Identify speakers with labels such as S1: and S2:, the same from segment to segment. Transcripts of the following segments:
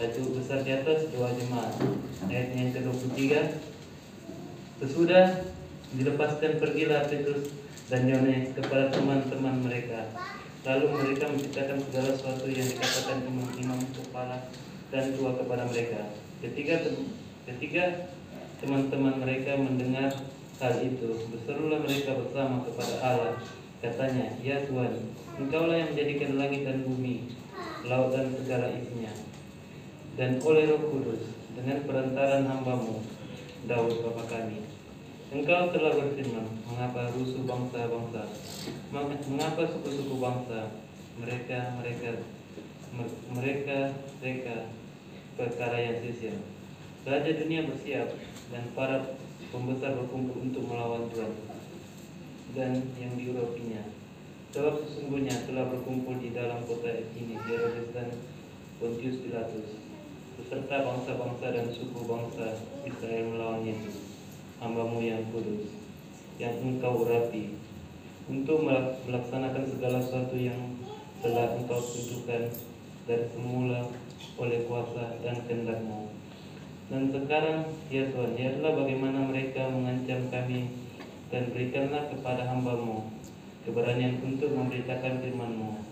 S1: Tajuk besar di atas doa jemaat. Ayat yang ke-23. Sesudah dilepaskan pergilah Petrus dan Yohanes kepada teman-teman mereka. Lalu mereka menceritakan segala sesuatu yang dikatakan imam-imam kepala dan tua kepada mereka. Ketika teman-teman mereka mendengar hal itu, berserulah mereka bersama kepada Allah. Katanya, ya Tuhan, Engkaulah yang menjadikan langit dan bumi, laut dan segala isinya. Dan oleh Roh Kudus, dengan perantaran hamba-Mu, Daud Bapa kami, Engkau telah berfirman, mengapa rusuh bangsa-bangsa, mengapa suku-suku bangsa, mereka perkara yang sia-sia. Raja dunia bersiap dan para pembesar berkumpul untuk melawan Tuhan dan yang diurapinya. Sebab sesungguhnya telah berkumpul di dalam kota ini Herodes dan Pontius Pilatus, beserta bangsa-bangsa dan suku bangsa Israel melawan Yesus, hamba-Mu yang kudus, yang Engkau urapi, untuk melaksanakan segala sesuatu yang telah Engkau tentukan dari semula oleh kuasa dan kehendak-Mu. Dan sekarang, ya Tuhan, lihatlah bagaimana mereka mengancam kami, dan berikanlah kepada hamba-Mu keberanian untuk memberitakan firman-Mu.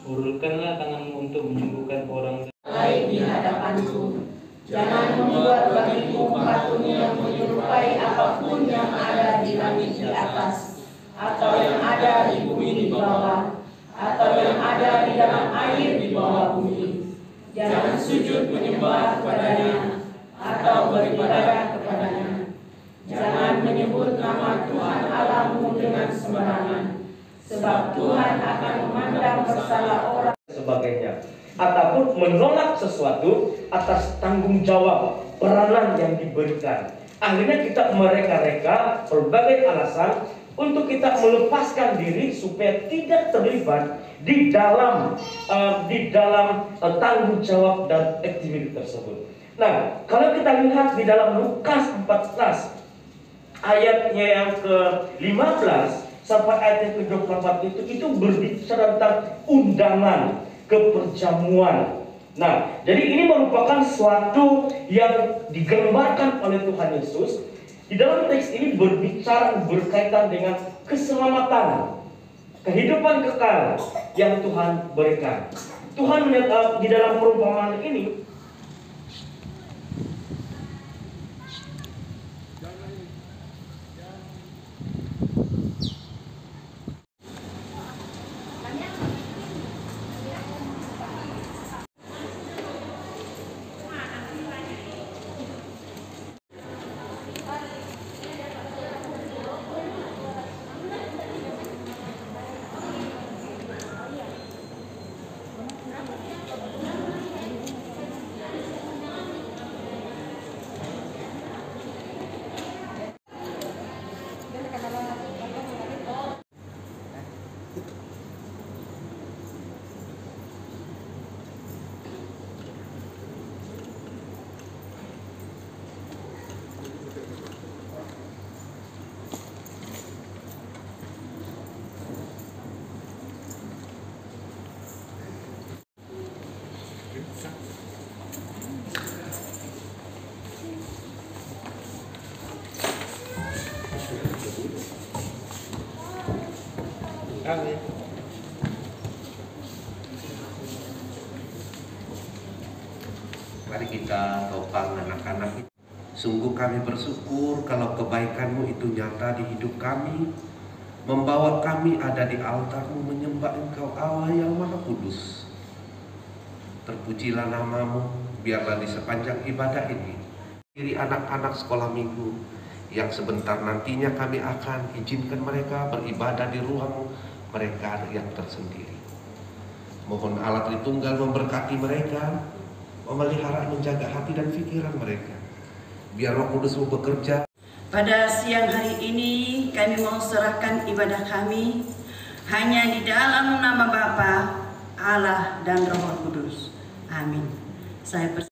S1: Ulurkanlah tangan-Mu untuk menyembuhkan orang
S2: lain di hadapanku. Jangan membuat bagiku patung yang menyerupai apapun yang ada di langit di atas, atau yang ada di bumi di bawah, atau yang ada di dalam air di bawah bumi. Jangan sujud menyembah kepadanya, atau beribadah kepadanya. Jangan menyebut nama Tuhan Allahmu dengan sembarangan, sebab Tuhan akan memandang bersalah orang
S3: sebagainya, ataupun menolak sesuatu atas tanggung jawab peranan yang diberikan. Akhirnya kita mereka-reka berbagai alasan untuk kita melepaskan diri supaya tidak terlibat di dalam tanggung jawab dan aktivitas tersebut. Nah, kalau kita lihat di dalam Lukas 14 ayatnya yang ke-15 sampai ayat yang ke-24 itu berbicara tentang undangan ke perjamuan. Nah, jadi ini merupakan suatu yang digambarkan oleh Tuhan Yesus. Di dalam teks ini berbicara berkaitan dengan keselamatan, kehidupan kekal yang Tuhan berikan. Tuhan di dalam perumpamaan ini
S4: Mari kita topang anak-anak. Sungguh kami bersyukur kalau kebaikan-Mu itu nyata di hidup kami, membawa kami ada di altar-Mu menyembah Engkau Allah yang Maha Kudus. Terpujilah nama-Mu, biarlah di sepanjang ibadah ini diri anak-anak sekolah minggu yang sebentar nantinya kami akan izinkan mereka beribadah di ruang mereka yang tersendiri. Mohon Allah Tritunggal memberkati mereka, memelihara, menjaga hati dan pikiran mereka. Biar Roh Kudus bekerja.
S2: Pada siang hari ini kami mau serahkan ibadah kami hanya di dalam nama Bapa, Allah dan Roh Kudus. Amin. Saya percaya.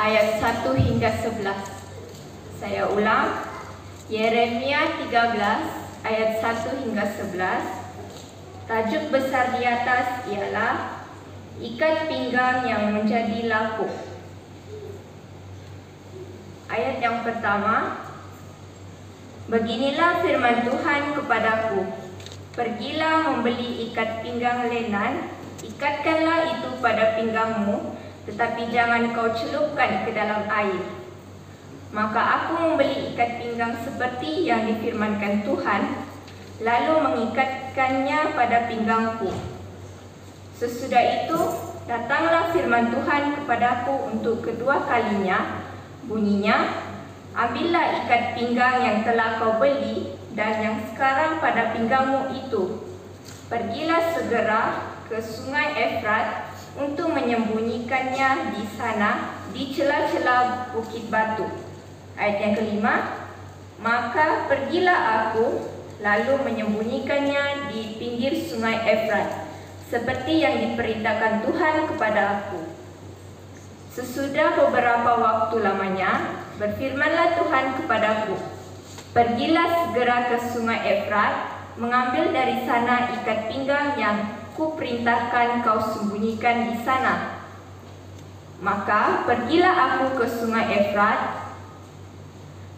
S2: Ayat 1 hingga 11. Saya ulang. Yeremia 13 ayat 1 hingga 11. Tajuk besar di atas ialah ikat pinggang yang menjadi lapuk. Ayat yang pertama. Beginilah firman Tuhan kepadaku. Pergilah membeli ikat pinggang lenan, ikatkanlah itu pada pinggangmu, tetapi jangan kau celupkan ke dalam air. Maka aku membeli ikat pinggang seperti yang difirmankan Tuhan, lalu mengikatkannya pada pinggangku. Sesudah itu, datanglah firman Tuhan kepadaku untuk kedua kalinya, bunyinya, ambillah ikat pinggang yang telah kau beli dan yang sekarang pada pinggangmu itu. Pergilah segera ke sungai Efrat untuk menyembunyikannya di sana, di celah-celah bukit batu. Ayat yang kelima, maka pergilah aku, lalu menyembunyikannya di pinggir sungai Efrat, seperti yang diperintahkan Tuhan kepada aku. Sesudah beberapa waktu lamanya, berfirmanlah Tuhan kepadaku, pergilah segera ke sungai Efrat, mengambil dari sana ikat pinggang yang kuperintahkan kau sembunyikan di sana. Maka pergilah aku ke sungai Efrat,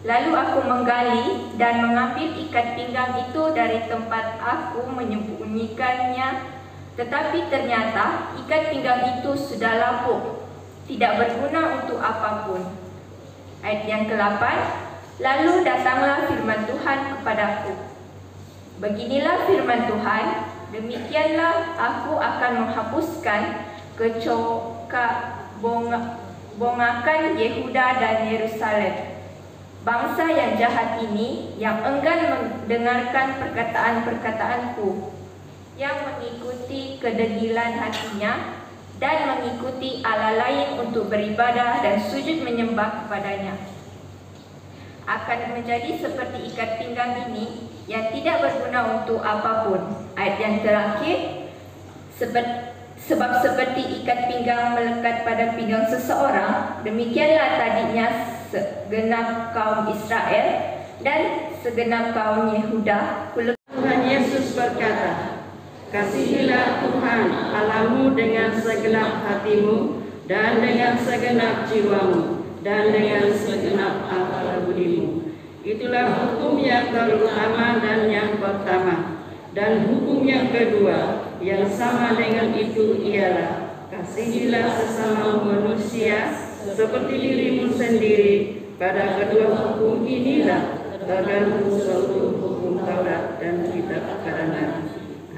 S2: lalu aku menggali dan mengambil ikat pinggang itu dari tempat aku menyembunyikannya, tetapi ternyata ikat pinggang itu sudah lapuk, tidak berguna untuk apapun. Ayat yang ke-8, lalu datanglah firman Tuhan kepadaku. Beginilah firman Tuhan, demikianlah aku akan menghapuskan kecokabongakan Yehuda dan Yerusalem. Bangsa yang jahat ini, yang enggan mendengarkan perkataan-perkataanku, yang mengikuti kedegilan hatinya dan mengikuti Allah lain untuk beribadah dan sujud menyembah kepadanya, akan menjadi seperti ikat pinggang ini
S5: yang tidak berguna untuk apapun. Ayat yang terakhir, sebab seperti ikat pinggang melekat pada pinggang seseorang, demikianlah tadinya segenap kaum Israel dan segenap kaum Yehuda.
S2: Tuhan Yesus berkata, "Kasihilah Tuhan Allahmu dengan segenap hatimu dan dengan segenap jiwamu dan dengan segenap akal budimu." Itulah hukum yang terutama dan yang pertama. Dan hukum yang kedua yang sama dengan itu ialah, kasihilah sesama manusia seperti dirimu sendiri. Pada kedua hukum inilah tergantung seluruh hukum Taurat dan kitab kebenaran.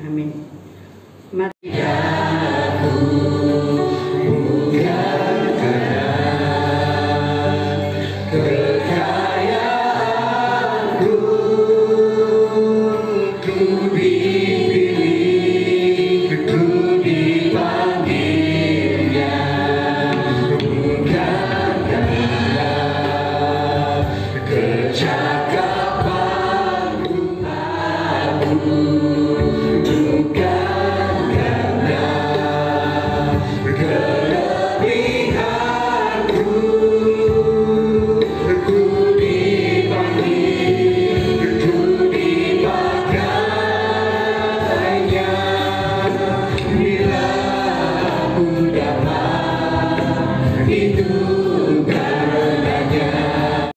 S2: Amin. Matius